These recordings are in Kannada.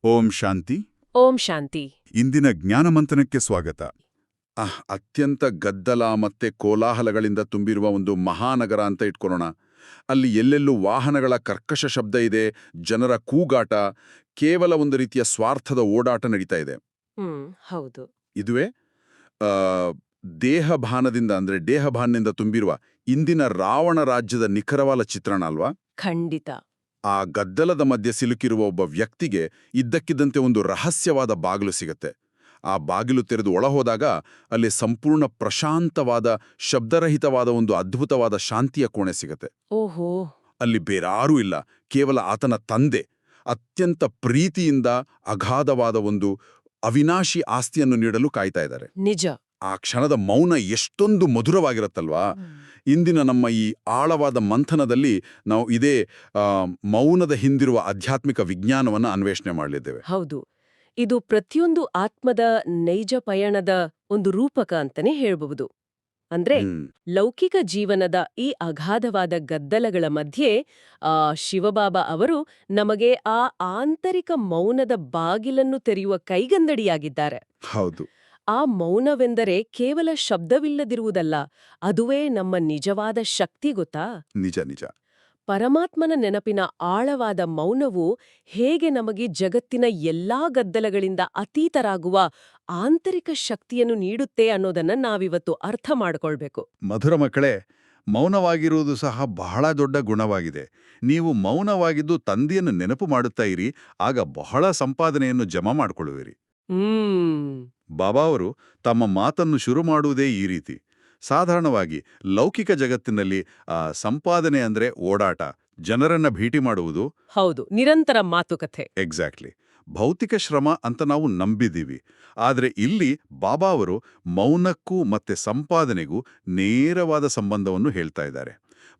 ಓಂ ಶಾಂತಿ. ಓಂ ಶಾಂತಿ. ಇಂದಿನ ಜ್ಞಾನಮಂಥನಕ್ಕೆ ಸ್ವಾಗತ. ಅತ್ಯಂತ ಗದ್ದಲ ಮತ್ತೆ ಕೋಲಾಹಲಗಳಿಂದ ತುಂಬಿರುವ ಒಂದು ಮಹಾನಗರ ಅಂತ ಇಟ್ಕೊಳ್ಳೋಣ. ಅಲ್ಲಿ ಎಲ್ಲೆಲ್ಲೂ ವಾಹನಗಳ ಕರ್ಕಶ ಶಬ್ದ ಇದೆ, ಜನರ ಕೂಗಾಟ, ಕೇವಲ ಒಂದು ರೀತಿಯ ಸ್ವಾರ್ಥದ ಓಡಾಟ ನಡೀತಾ ಇದೆ. ಹೌದು. ಇದುವೇ ಆ, ದೇಹಭಾನದಿಂದ ತುಂಬಿರುವ ಇಂದಿನ ರಾವಣ ರಾಜ್ಯದ ನಿಖರವಾದ ಚಿತ್ರಣ ಅಲ್ವಾ? ಖಂಡಿತ. ಆ ಗದ್ದಲದ ಮಧ್ಯೆ ಸಿಲುಕಿರುವ ಒಬ್ಬ ವ್ಯಕ್ತಿಗೆ ಇದ್ದಕ್ಕಿದ್ದಂತೆ ಒಂದು ರಹಸ್ಯವಾದ ಬಾಗಿಲು ಸಿಗತ್ತೆ. ಆ ಬಾಗಿಲು ತೆರೆದು ಒಳಹೋದಾಗ ಅಲ್ಲಿ ಸಂಪೂರ್ಣ ಪ್ರಶಾಂತವಾದ, ಶಬ್ದರಹಿತವಾದ ಒಂದು ಅದ್ಭುತವಾದ ಶಾಂತಿಯ ಕೋಣೆ ಸಿಗತ್ತೆ. ಓಹೋ. ಅಲ್ಲಿ ಬೇರಾರೂ ಇಲ್ಲ, ಕೇವಲ ಆತನ ತಂದೆ ಅತ್ಯಂತ ಪ್ರೀತಿಯಿಂದ ಅಗಾಧವಾದ ಒಂದು ಅವಿನಾಶಿ ಆಸ್ತಿಯನ್ನು ನೀಡಲು ಕಾಯ್ತಾ ಇದ್ದಾರೆ. ನಿಜ. ಆ ಕ್ಷಣದ ಮೌನ ಎಷ್ಟೊಂದು ಮಧುರವಾಗಿರುತ್ತಲ್ವಾ? ಇಂದಿನ ನಮ್ಮ ಈ ಆಳವಾದ ಮಂಥನದಲ್ಲಿ ನಾವು ಇದೇ ಮೌನದ ಹಿಂದಿರುವ ಆಧ್ಯಾತ್ಮಿಕ ವಿಜ್ಞಾನವನ್ನು ಅನ್ವೇಷಣೆ ಮಾಡಲಿದ್ದೇವೆ. ಹೌದು. ಇದು ಪ್ರತಿಯೊಂದು ಆತ್ಮದ ನೈಜ ಪಯಣದ ಒಂದು ರೂಪಕ ಅಂತಾನೆ ಹೇಳ್ಬಹುದು. ಅಂದ್ರೆ ಲೌಕಿಕ ಜೀವನದ ಈ ಅಗಾಧವಾದ ಗದ್ದಲಗಳ ಮಧ್ಯೆ ಶಿವಬಾಬಾ ಅವರು ನಮಗೆ ಆ ಆಂತರಿಕ ಮೌನದ ಬಾಗಿಲನ್ನು ತೆರೆಯುವ ಕೈಗಂದಡಿಯಾಗಿದ್ದಾರೆ. ಹೌದು. ಆ ಮೌನವೆಂದರೆ ಕೇವಲ ಶಬ್ದವಿಲ್ಲದಿರುವುದಲ್ಲ, ಅದುವೇ ನಮ್ಮ ನಿಜವಾದ ಶಕ್ತಿ, ಗೊತ್ತಾ? ನಿಜ ನಿಜ. ಪರಮಾತ್ಮನ ನೆನಪಿನ ಆಳವಾದ ಮೌನವು ಹೇಗೆ ನಮಗೆ ಜಗತ್ತಿನ ಎಲ್ಲಾ ಗದ್ದಲಗಳಿಂದ ಅತೀತರಾಗುವ ಆಂತರಿಕ ಶಕ್ತಿಯನ್ನು ನೀಡುತ್ತೆ ಅನ್ನೋದನ್ನ ನಾವಿವತ್ತು ಅರ್ಥ ಮಾಡ್ಕೊಳ್ಬೇಕು. ಮಧುರ ಮಕ್ಕಳೇ, ಮೌನವಾಗಿರುವುದು ಸಹ ಬಹಳ ದೊಡ್ಡ ಗುಣವಾಗಿದೆ. ನೀವು ಮೌನವಾಗಿದ್ದು ತಂದೆಯನ್ನು ನೆನಪು ಮಾಡುತ್ತಾ ಇರಿ, ಆಗ ಬಹಳ ಸಂಪಾದನೆಯನ್ನು ಜಮಾ ಮಾಡಿಕೊಳ್ಳುವಿರಿ. ಬಾಬಾ ಅವರು ತಮ್ಮ ಮಾತನ್ನು ಶುರು ಮಾಡುವುದೇ ಈ ರೀತಿ. ಸಾಧಾರಣವಾಗಿ ಲೌಕಿಕ ಜಗತ್ತಿನಲ್ಲಿ ಸಂಪಾದನೆ ಅಂದ್ರೆ ಓಡಾಟ, ಜನರನ್ನ ಭೇಟಿ ಮಾಡುವುದು. ಹೌದು, ನಿರಂತರ ಮಾತುಕತೆ. ಎಕ್ಸಾಕ್ಟ್ಲಿ. ಭೌತಿಕ ಶ್ರಮ ಅಂತ ನಾವು ನಂಬಿದ್ದೀವಿ. ಆದರೆ ಇಲ್ಲಿ ಬಾಬಾ ಅವರು ಮೌನಕ್ಕೂ ಮತ್ತೆ ಸಂಪಾದನೆಗೂ ನೇರವಾದ ಸಂಬಂಧವನ್ನು ಹೇಳ್ತಾ ಇದ್ದಾರೆ.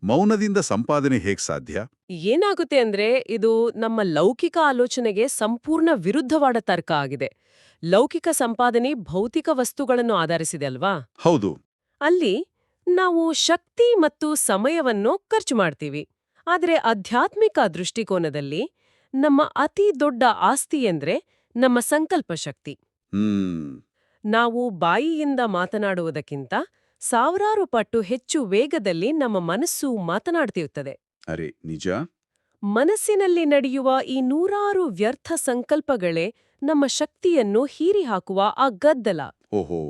ಮೌನದಿಂದ ಸಂಪಾದನೆ ಹೇಗೆ ಸಾಧ್ಯ? ಏನಾಗುತ್ತೆ ಅಂದ್ರೆ, ಇದು ನಮ್ಮ ಲೌಕಿಕ ಆಲೋಚನೆಗೆ ಸಂಪೂರ್ಣ ವಿರುದ್ಧವಾದ ತರ್ಕ ಆಗಿದೆ. ಲೌಕಿಕ ಸಂಪಾದನೆ ಭೌತಿಕ ವಸ್ತುಗಳನ್ನು ಆಧರಿಸಿದೆ ಅಲ್ವಾ? ಹೌದು. ಅಲ್ಲಿ ನಾವು ಶಕ್ತಿ ಮತ್ತು ಸಮಯವನ್ನು ಖರ್ಚು ಮಾಡ್ತೀವಿ. ಆದರೆ ಆಧ್ಯಾತ್ಮಿಕ ದೃಷ್ಟಿಕೋನದಲ್ಲಿ ನಮ್ಮ ಅತಿ ದೊಡ್ಡ ಆಸ್ತಿ ಎಂದ್ರೆ ನಮ್ಮ ಸಂಕಲ್ಪ ಶಕ್ತಿ. ನಾವು ಬಾಯಿಯಿಂದ ಮಾತನಾಡುವುದಕ್ಕಿಂತ ಸಾವಿರಾರು ಪಟ್ಟು ಹೆಚ್ಚು ವೇಗದಲ್ಲಿ ನಮ್ಮ ಮನಸ್ಸು ಮಾತನಾಡ್ತಿರುತ್ತದೆ. ಅರೆ ನಿಜ. ಮನಸ್ಸಿನಲ್ಲಿ ನಡೆಯುವ ಈ ನೂರಾರು ವ್ಯರ್ಥ ಸಂಕಲ್ಪಗಳೇ ನಮ್ಮ ಶಕ್ತಿಯನ್ನು ಹೀರಿ ಹಾಕುವ ಆ ಗದ್ದಲ. ಓಹೋ.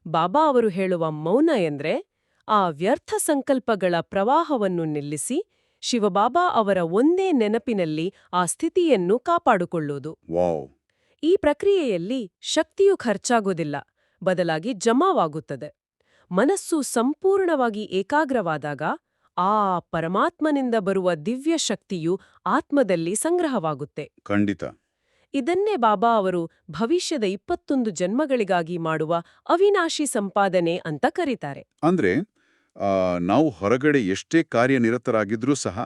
ಬಾಬಾ ಅವರು ಹೇಳುವ ಮೌನ ಎಂದ್ರೆ ಆ ವ್ಯರ್ಥ ಸಂಕಲ್ಪಗಳ ಪ್ರವಾಹವನ್ನು ನಿಲ್ಲಿಸಿ ಶಿವಬಾಬಾ ಅವರ ಒಂದೇ ನೆನಪಿನಲ್ಲಿ ಆ ಸ್ಥಿತಿಯನ್ನು ಕಾಪಾಡಿಕೊಳ್ಳುವುದು. ವಾವ್. ಈ ಪ್ರಕ್ರಿಯೆಯಲ್ಲಿ ಶಕ್ತಿಯು ಖರ್ಚಾಗೋದಿಲ್ಲ, ಬದಲಾಗಿ ಜಮಾವಾಗುತ್ತದೆ. ಮನಸ್ಸು ಸಂಪೂರ್ಣವಾಗಿ ಏಕಾಗ್ರವಾದಾಗ ಆ ಪರಮಾತ್ಮನಿಂದ ಬರುವ ದಿವ್ಯ ಶಕ್ತಿಯು ಆತ್ಮದಲ್ಲಿ ಸಂಗ್ರಹವಾಗುತ್ತೆ. ಖಂಡಿತ. ಇದನ್ನೇ ಬಾಬಾ ಅವರು ಭವಿಷ್ಯದ 21 ಜನ್ಮಗಳಿಗಾಗಿ ಮಾಡುವ ಅವಿನಾಶಿ ಸಂಪಾದನೆ ಅಂತ ಕರೀತಾರೆ. ಅಂದ್ರೆ ನಾವು ಹೊರಗಡೆ ಎಷ್ಟೇ ಕಾರ್ಯನಿರತರಾಗಿದ್ರೂ ಸಹ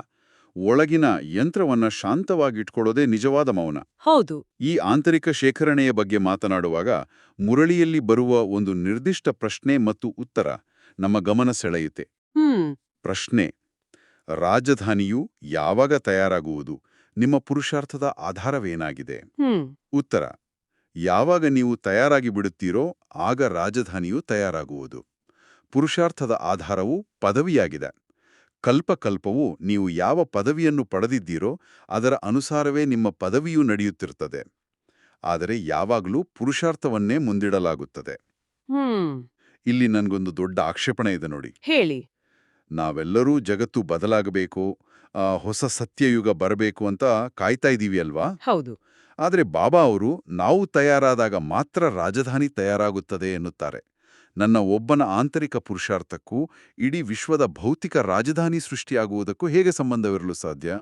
ಒಳಗಿನ ಯಂತ್ರವನ್ನ ಶಾಂತವಾಗಿಟ್ಕೊಳ್ಳೋದೇ ನಿಜವಾದ ಮೌನ. ಹೌದು. ಈ ಆಂತರಿಕ ಶೇಖರಣೆಯ ಬಗ್ಗೆ ಮಾತನಾಡುವಾಗ ಮುರಳಿಯಲ್ಲಿ ಬರುವ ಒಂದು ನಿರ್ದಿಷ್ಟ ಪ್ರಶ್ನೆ ಮತ್ತು ಉತ್ತರ ನಮ್ಮ ಗಮನ ಸೆಳೆಯುತ್ತೆ. ಪ್ರಶ್ನೆ: ರಾಜಧಾನಿಯು ಯಾವಾಗ ತಯಾರಾಗುವುದು? ನಿಮ್ಮ ಪುರುಷಾರ್ಥದ ಆಧಾರವೇನಾಗಿದೆ? ಉತ್ತರ: ಯಾವಾಗ ನೀವು ತಯಾರಾಗಿ ಬಿಡುತ್ತೀರೋ ಆಗ ರಾಜಧಾನಿಯು ತಯಾರಾಗುವುದು. ಪುರುಷಾರ್ಥದ ಆಧಾರವು ಪದವಿಯಾಗಿದೆ. ಕಲ್ಪಕಲ್ಪವು ನೀವು ಯಾವ ಪದವಿಯನ್ನು ಪಡೆದಿದ್ದೀರೋ ಅದರ ಅನುಸಾರವೇ ನಿಮ್ಮ ಪದವಿಯೂ ನಡೆಯುತ್ತಿರುತ್ತದೆ. ಆದರೆ ಯಾವಾಗಲೂ ಪುರುಷಾರ್ಥವನ್ನೇ ಮುಂದಿಡಲಾಗುತ್ತದೆ. ಇಲ್ಲಿ ನನ್ಗೊಂದು ದೊಡ್ಡ ಆಕ್ಷೇಪಣೆ ಇದೆ ನೋಡಿ. ಹೇಳಿ. ನಾವೆಲ್ಲರೂ ಜಗತ್ತು ಬದಲಾಗಬೇಕು, ಹೊಸ ಸತ್ಯಯುಗ ಬರಬೇಕು ಅಂತ ಕಾಯ್ತಾ ಇದ್ದೀವಿ ಅಲ್ವಾ? ಹೌದು. ಆದರೆ ಬಾಬಾ ಅವರು ನಾವು ತಯಾರಾದಾಗ ಮಾತ್ರ ರಾಜಧಾನಿ ತಯಾರಾಗುತ್ತದೆ ಎನ್ನುತ್ತಾರೆ. ನನ್ನ ಒಬ್ಬನ ಆಂತರಿಕ ಪುರುಷಾರ್ಥಕ್ಕೂ ಇಡೀ ವಿಶ್ವದ ಭೌತಿಕ ರಾಜಧಾನಿ ಸೃಷ್ಟಿಯಾಗುವುದಕ್ಕೂ ಹೇಗೆ ಸಂಬಂಧವಿರಲು ಸಾಧ್ಯ?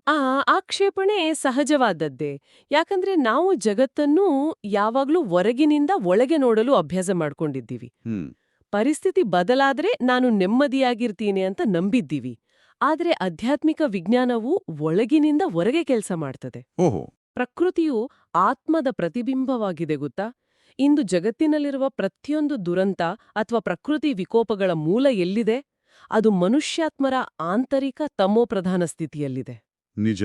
ಆಕ್ಷೇಪಣೆ ಸಹಜವಾದದ್ದೇ. ಯಾಕಂದ್ರೆ ನಾವು ಜಗತ್ತನ್ನು ಯಾವಾಗ್ಲೂ ಹೊರಗಿನಿಂದ ಒಳಗೆ ನೋಡಲು ಅಭ್ಯಾಸ ಮಾಡ್ಕೊಂಡಿದ್ದೀವಿ. ಪರಿಸ್ಥಿತಿ ಬದಲಾದ್ರೆ ನಾನು ನೆಮ್ಮದಿಯಾಗಿರ್ತೀನಿ ಅಂತ ನಂಬಿದ್ದೀವಿ. ಆದ್ರೆ ಆಧ್ಯಾತ್ಮಿಕ ವಿಜ್ಞಾನವು ಒಳಗಿನಿಂದ ಹೊರಗೆ ಕೆಲಸ ಮಾಡ್ತದೆ. ಓಹೋ. ಪ್ರಕೃತಿಯು ಆತ್ಮದ ಪ್ರತಿಬಿಂಬವಾಗಿದೆ, ಗೊತ್ತಾ? ಇಂದು ಜಗತ್ತಿನಲ್ಲಿರುವ ಪ್ರತಿಯೊಂದು ದುರಂತ ಅಥವಾ ಪ್ರಕೃತಿ ವಿಕೋಪಗಳ ಮೂಲ ಎಲ್ಲಿದೆ? ಅದು ಮನುಷ್ಯಾತ್ಮರ ಆಂತರಿಕ ತಮೋಪ್ರಧಾನ ಸ್ಥಿತಿಯಲ್ಲಿದೆ. ನಿಜ.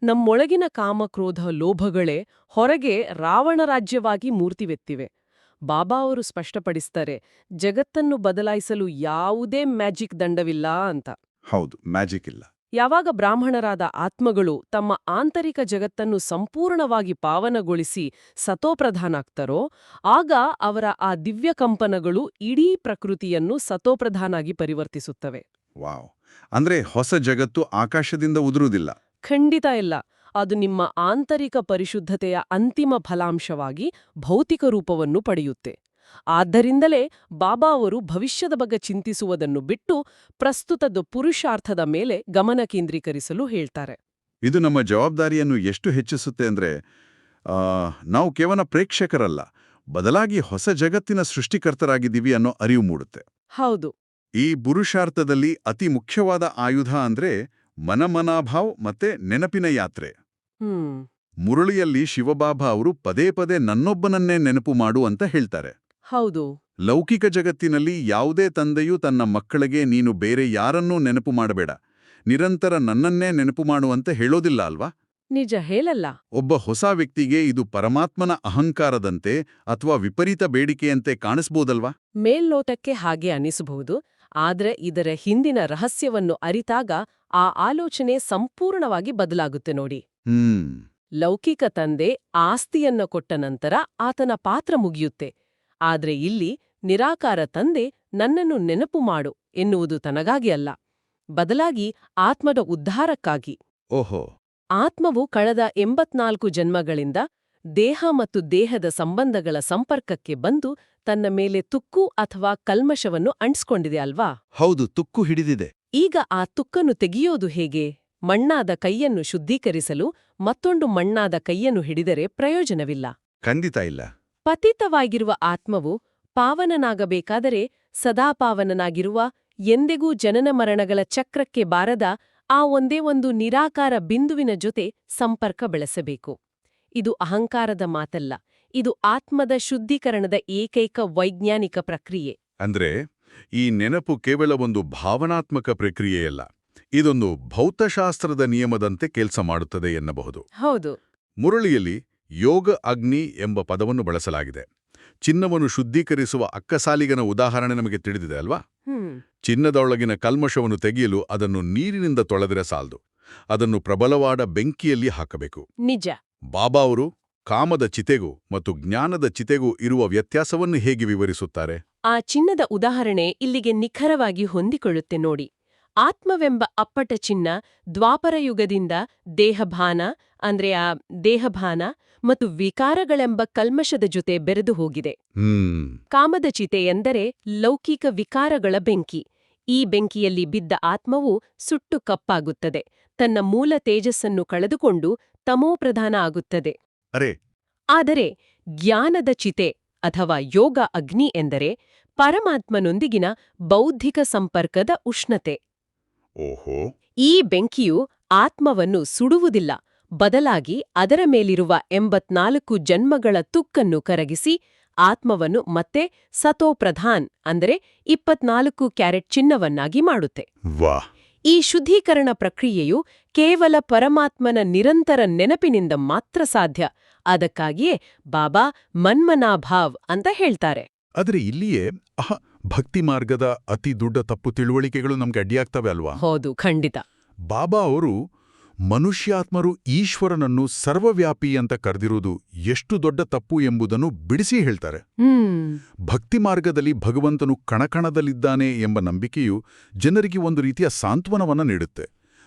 ನಮ್ಮೊಳಗಿನ ಕಾಮಕ್ರೋಧ ಲೋಭಗಳೇ ಹೊರಗೆ ರಾವಣ ರಾಜ್ಯವಾಗಿ ಮೂರ್ತಿವೆತ್ತಿವೆ. ಬಾಬಾ ಅವರು ಸ್ಪಷ್ಟಪಡಿಸ್ತಾರೆ, ಜಗತ್ತನ್ನು ಬದಲಾಯಿಸಲು ಯಾವುದೇ ಮ್ಯಾಜಿಕ್ ದಂಡವಿಲ್ಲ ಅಂತ. ಹೌದು, ಮ್ಯಾಜಿಕ್ ಇಲ್ಲ. ಯಾವಾಗ ಬ್ರಾಹ್ಮಣರಾದ ಆತ್ಮಗಳು ತಮ್ಮ ಆಂತರಿಕ ಜಗತ್ತನ್ನು ಸಂಪೂರ್ಣವಾಗಿ ಪಾವನಗೊಳಿಸಿ ಸತೋಪ್ರಧಾನಾಗ್ತಾರೋ, ಆಗ ಅವರ ಆ ದಿವ್ಯ ಕಂಪನಗಳು ಇಡೀ ಪ್ರಕೃತಿಯನ್ನು ಸತೋಪ್ರಧಾನಾಗಿ ಪರಿವರ್ತಿಸುತ್ತವೆ. ವಾವ್! ಅಂದ್ರೆ ಹೊಸ ಜಗತ್ತು ಆಕಾಶದಿಂದ ಉದುರುವುದಿಲ್ಲ. ಖಂಡಿತ ಇಲ್ಲ. ಅದು ನಿಮ್ಮ ಆಂತರಿಕ ಪರಿಶುದ್ಧತೆಯ ಅಂತಿಮ ಫಲಾಂಶವಾಗಿ ಭೌತಿಕ ರೂಪವನ್ನು ಪಡೆಯುತ್ತೆ. ಆದ್ದರಿಂದಲೇ ಬಾಬಾ ಅವರು ಭವಿಷ್ಯದ ಬಗ್ಗೆ ಚಿಂತಿಸುವುದನ್ನು ಬಿಟ್ಟು ಪ್ರಸ್ತುತದ ಪುರುಷಾರ್ಥದ ಮೇಲೆ ಗಮನ ಕೇಂದ್ರೀಕರಿಸಲು ಹೇಳ್ತಾರೆ. ಇದು ನಮ್ಮ ಜವಾಬ್ದಾರಿಯನ್ನು ಎಷ್ಟು ಹೆಚ್ಚಿಸುತ್ತೆ ಅಂದ್ರೆ, ನಾವು ಕೇವಲ ಪ್ರೇಕ್ಷಕರಲ್ಲ, ಬದಲಾಗಿ ಹೊಸ ಜಗತ್ತಿನ ಸೃಷ್ಟಿಕರ್ತರಾಗಿದ್ದೀವಿ ಅನ್ನೋ ಅರಿವು ಮೂಡುತ್ತೆ. ಹೌದು. ಈ ಪುರುಷಾರ್ಥದಲ್ಲಿ ಅತಿ ಮುಖ್ಯವಾದ ಆಯುಧ ಅಂದ್ರೆ ಮನಮನಾಭಾವ್ ಮತ್ತೆ ನೆನಪಿನ ಯಾತ್ರೆ. ಮುರಳಿಯಲ್ಲಿ ಶಿವಬಾಬಾ ಅವರು ಪದೇ ಪದೇ ನನ್ನೊಬ್ಬನನ್ನೇ ನೆನಪು ಮಾಡು ಅಂತ ಹೇಳ್ತಾರೆ. ಹೌದು. ಲೌಕಿಕ ಜಗತ್ತಿನಲ್ಲಿ ಯಾವುದೇ ತಂದೆಯೂ ತನ್ನ ಮಕ್ಕಳಿಗೆ ನೀನು ಬೇರೆ ಯಾರನ್ನೂ ನೆನಪು ಮಾಡಬೇಡ, ನಿರಂತರ ನನ್ನನ್ನೇ ನೆನಪು ಮಾಡುವಂತೆ ಹೇಳೋದಿಲ್ಲ ಅಲ್ವಾ? ನಿಜ ಹೇಳಲ್ಲ. ಒಬ್ಬ ಹೊಸ ವ್ಯಕ್ತಿಗೆ ಇದು ಪರಮಾತ್ಮನ ಅಹಂಕಾರದಂತೆ ಅಥವಾ ವಿಪರೀತ ಬೇಡಿಕೆಯಂತೆ ಕಾಣಿಸ್ಬೋದಲ್ವಾ? ಮೇಲ್ನೋಟಕ್ಕೆ ಹಾಗೆ ಅನಿಸಬಹುದು. ಆದ್ರೆ ಇದರ ಹಿಂದಿನ ರಹಸ್ಯವನ್ನು ಅರಿತಾಗ ಆ ಆಲೋಚನೆ ಸಂಪೂರ್ಣವಾಗಿ ಬದಲಾಗುತ್ತೆ ನೋಡಿ. ಲೌಕಿಕ ತಂದೆ ಆಸ್ತಿಯನ್ನ ಕೊಟ್ಟ ನಂತರ ಆತನ ಪಾತ್ರ ಮುಗಿಯುತ್ತೆ. ಆದ್ರೆ ಇಲ್ಲಿ ನಿರಾಕಾರ ತಂದೆ ನನ್ನನ್ನು ನೆನಪು ಮಾಡು ಎನ್ನುವುದು ತನಗಾಗಿ ಅಲ್ಲ, ಬದಲಾಗಿ ಆತ್ಮದ ಉದ್ಧಾರಕ್ಕಾಗಿ. ಓಹೋ! ಆತ್ಮವು ಕಳೆದ 84 ಜನ್ಮಗಳಿಂದ ದೇಹ ಮತ್ತು ದೇಹದ ಸಂಬಂಧಗಳ ಸಂಪರ್ಕಕ್ಕೆ ಬಂದು ತನ್ನ ಮೇಲೆ ತುಕ್ಕು ಅಥವಾ ಕಲ್ಮಶವನ್ನು ಅಂಟಿಸ್ಕೊಂಡಿದೆ ಅಲ್ವಾ? ಹೌದು, ತುಕ್ಕು ಹಿಡಿದಿದೆ. ಈಗ ಆ ತುಕ್ಕನ್ನು ತೆಗೆಯೋದು ಹೇಗೆ? ಮಣ್ಣಾದ ಕೈಯನ್ನು ಶುದ್ಧೀಕರಿಸಲು ಮತ್ತೊಂದು ಮಣ್ಣಾದ ಕೈಯನ್ನು ಹಿಡಿದರೆ ಪ್ರಯೋಜನವಿಲ್ಲ. ಖಂಡಿತ ಇಲ್ಲ. ಪತಿತವಾಗಿರುವ ಆತ್ಮವು ಪಾವನನಾಗಬೇಕಾದರೆ ಸದಾ ಪಾವನನಾಗಿರುವ, ಎಂದೆಗೂ ಜನನ ಮರಣಗಳ ಚಕ್ರಕ್ಕೆ ಬಾರದ ಆ ಒಂದೇ ಒಂದು ನಿರಾಕಾರ ಬಿಂದುವಿನ ಜೊತೆ ಸಂಪರ್ಕ ಬೆಳೆಸಬೇಕು. ಇದು ಅಹಂಕಾರದ ಮಾತಲ್ಲ, ಇದು ಆತ್ಮದ ಶುದ್ಧೀಕರಣದ ಏಕೈಕ ವೈಜ್ಞಾನಿಕ ಪ್ರಕ್ರಿಯೆ. ಅಂದ್ರೆ ಈ ನೆನಪು ಕೇವಲ ಒಂದು ಭಾವನಾತ್ಮಕ ಪ್ರಕ್ರಿಯೆಯಲ್ಲ, ಇದೊಂದು ಭೌತಶಾಸ್ತ್ರದ ನಿಯಮದಂತೆ ಕೆಲಸ ಮಾಡುತ್ತದೆ ಎನ್ನಬಹುದು. ಹೌದು. ಮುರಳಿಯಲ್ಲಿ ಯೋಗ ಅಗ್ನಿ ಎಂಬ ಪದವನ್ನು ಬಳಸಲಾಗಿದೆ. ಚಿನ್ನವನ್ನು ಶುದ್ಧೀಕರಿಸುವ ಅಕ್ಕಸಾಲಿಗನ ಉದಾಹರಣೆ ನಮಗೆ ತಿಳಿದಿದೆ ಅಲ್ವಾ? ಚಿನ್ನದೊಳಗಿನ ಕಲ್ಮಶವನ್ನು ತೆಗೆಯಲು ಅದನ್ನು ನೀರಿನಿಂದ ತೊಳೆದರೆ ಸಾಲದು, ಅದನ್ನು ಪ್ರಬಲವಾದ ಬೆಂಕಿಯಲ್ಲಿ ಹಾಕಬೇಕು. ನಿಜ. ಬಾಬಾ ಅವರು ಕಾಮದ ಚಿತೆಗೂ ಮತ್ತು ಜ್ಞಾನದ ಚಿತೆಗೂ ಇರುವ ವ್ಯತ್ಯಾಸವನ್ನು ಹೇಗೆ ವಿವರಿಸುತ್ತಾರೆ? ಆ ಚಿನ್ನದ ಉದಾಹರಣೆ ಇಲ್ಲಿಗೆ ನಿಖರವಾಗಿ ಹೊಂದಿಕೊಳ್ಳುತ್ತೆ ನೋಡಿ. ಆತ್ಮವೆಂಬ ಅಪ್ಪಟ ಚಿನ್ನ ದ್ವಾಪರಯುಗದಿಂದ ದೇಹಭಾನ ಅಂದ್ರೆ ಆ ದೇಹಭಾನ ಮತ್ತು ವಿಕಾರಗಳೆಂಬ ಕಲ್ಮಶದ ಜೊತೆ ಬೆರೆದು ಹೋಗಿದೆ. ಕಾಮದ ಚಿತೆ ಎಂದರೆ ಲೌಕಿಕ ವಿಕಾರಗಳ ಬೆಂಕಿ. ಈ ಬೆಂಕಿಯಲ್ಲಿ ಬಿದ್ದ ಆತ್ಮವು ಸುಟ್ಟು ಕಪ್ಪಾಗುತ್ತದೆ, ತನ್ನ ಮೂಲ ತೇಜಸ್ಸನ್ನು ಕಳೆದುಕೊಂಡು ತಮೋಪ್ರಧಾನ ಆಗುತ್ತದೆ. ಆದರೆ ಜ್ಞಾನದ ಚಿತೆ ಅಥವಾ ಯೋಗ ಅಗ್ನಿ ಎಂದರೆ ಪರಮಾತ್ಮನೊಂದಿಗಿನ ಬೌದ್ಧಿಕ ಸಂಪರ್ಕದ ಉಷ್ಣತೆ. ಓಹೋ! ಈ ಬೆಂಕಿಯು ಆತ್ಮವನ್ನು ಸುಡುವುದಿಲ್ಲ, ಬದಲಾಗಿ ಅದರ ಮೇಲಿರುವ 84 ಜನ್ಮಗಳ ತುಕ್ಕನ್ನು ಕರಗಿಸಿ ಆತ್ಮವನ್ನು ಮತ್ತೆ ಸತೋಪ್ರಧಾನ್ ಅಂದರೆ 24 ಕ್ಯಾರೆಟ್ ಚಿನ್ನವನ್ನಾಗಿ ಮಾಡುತ್ತೆ. ಈ ಶುದ್ಧೀಕರಣ ಪ್ರಕ್ರಿಯೆಯು ಕೇವಲ ಪರಮಾತ್ಮನ ನಿರಂತರ ನೆನಪಿನಿಂದ ಮಾತ್ರ ಸಾಧ್ಯ. ಅದಕ್ಕಾಗಿಯೇ ಬಾಬಾ ಮನ್ಮನಾಭಾವ್ ಅಂತ ಹೇಳ್ತಾರೆ. ಆದರೆ ಇಲ್ಲಿಯೇ ಭಕ್ತಿ ಮಾರ್ಗದ ಅತಿ ದೊಡ್ಡ ತಪ್ಪು ತಿಳುವಳಿಕೆಗಳು ನಮ್ಗೆ ಅಡ್ಡಿಯಾಗ್ತವೆ ಅಲ್ವಾ? ಹೌದು, ಖಂಡಿತ. ಬಾಬಾ ಅವರು ಮನುಷ್ಯಾತ್ಮರು ಈಶ್ವರನನ್ನು ಸರ್ವವ್ಯಾಪಿ ಅಂತ ಕರೆದಿರುವುದು ಎಷ್ಟು ದೊಡ್ಡ ತಪ್ಪು ಎಂಬುದನ್ನು ಬಿಡಿಸಿ ಹೇಳ್ತಾರೆ. ಭಕ್ತಿ ಮಾರ್ಗದಲ್ಲಿ ಭಗವಂತನು ಕಣಕಣದಲ್ಲಿದ್ದಾನೆ ಎಂಬ ನಂಬಿಕೆಯು ಜನರಿಗೆ ಒಂದು ರೀತಿಯ ಸಾಂತ್ವನವನ್ನ ನೀಡುತ್ತೆ.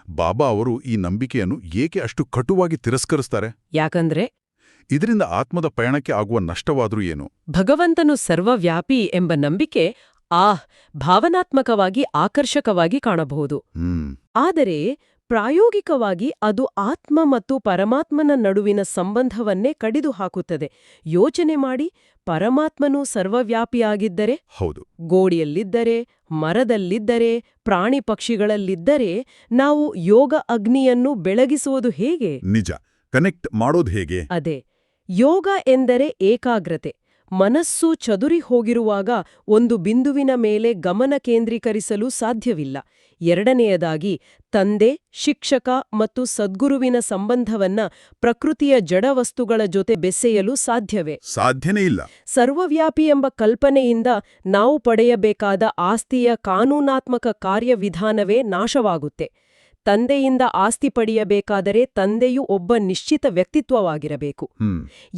ಬಾಬಾ ಅವರು ಈ ನಂಬಿಕೆಯನ್ನು ಏಕೆ ಅಷ್ಟು ಕಟುವಾಗಿ ತಿರಸ್ಕರಿಸ್ತಾರೆ? ಯಾಕಂದ್ರೆ ಇದರಿಂದ ಆತ್ಮದ ಪಯಣಕ್ಕೆ ಆಗುವ ನಷ್ಟವಾದ್ರೂ ಏನು? ಭಗವಂತನು ಸರ್ವವ್ಯಾಪಿ ಎಂಬ ನಂಬಿಕೆ ಭಾವನಾತ್ಮಕವಾಗಿ ಆಕರ್ಷಕವಾಗಿ ಕಾಣಬಹುದು. ಆದರೆ ಪ್ರಾಯೋಗಿಕವಾಗಿ ಅದು ಆತ್ಮ ಮತ್ತು ಪರಮಾತ್ಮನ ನಡುವಿನ ಸಂಬಂಧವನ್ನೇ ಕಡಿದು ಹಾಕುತ್ತದೆ. ಯೋಚನೆ ಮಾಡಿ, ಪರಮಾತ್ಮನು ಸರ್ವವ್ಯಾಪಿಯಾಗಿದ್ದರೆ, ಹೌದು, ಗೋಡಿಯಲ್ಲಿದ್ದರೆ, ಮರದಲ್ಲಿದ್ದರೆ, ಪ್ರಾಣಿ ಪಕ್ಷಿಗಳಲ್ಲಿದ್ದರೆ ನಾವು ಯೋಗ ಅಗ್ನಿಯನ್ನು ಬೆಳಗಿಸುವುದು ಹೇಗೆ? ನಿಜ, ಕನೆಕ್ಟ್ ಮಾಡೋದು ಹೇಗೆ? ಅದೇ ಯೋಗ ಎಂದರೆ ಏಕಾಗ್ರತೆ. ಮನಸ್ಸು ಚದುರಿ ಹೋಗಿರುವಾಗ ಒಂದು ಬಿಂದುವಿನ ಮೇಲೆ ಗಮನ ಕೇಂದ್ರೀಕರಿಸಲು ಸಾಧ್ಯವಿಲ್ಲ. ಎರಡನೆಯದಾಗಿ, ತಂದೆ, ಶಿಕ್ಷಕ ಮತ್ತು ಸದ್ಗುರುವಿನ ಸಂಬಂಧವನ್ನ ಪ್ರಕೃತಿಯ ಜಡವಸ್ತುಗಳ ಜೊತೆ ಬೆಸೆಯಲು ಸಾಧ್ಯವೇ? ಸಾಧ್ಯನೇ ಇಲ್ಲ. ಸರ್ವವ್ಯಾಪಿ ಎಂಬ ಕಲ್ಪನೆಯಿಂದ ನಾವು ಪಡೆಯಬೇಕಾದ ಆಸ್ತಿಯ ಕಾನೂನಾತ್ಮಕ ಕಾರ್ಯವಿಧಾನವೇ ನಾಶವಾಗುತ್ತೆ. ತಂದೆಯಿಂದ ಆಸ್ತಿ ಪಡೆಯಬೇಕಾದರೆ ತಂದೆಯು ಒಬ್ಬ ನಿಶ್ಚಿತ ವ್ಯಕ್ತಿತ್ವವಾಗಿರಬೇಕು.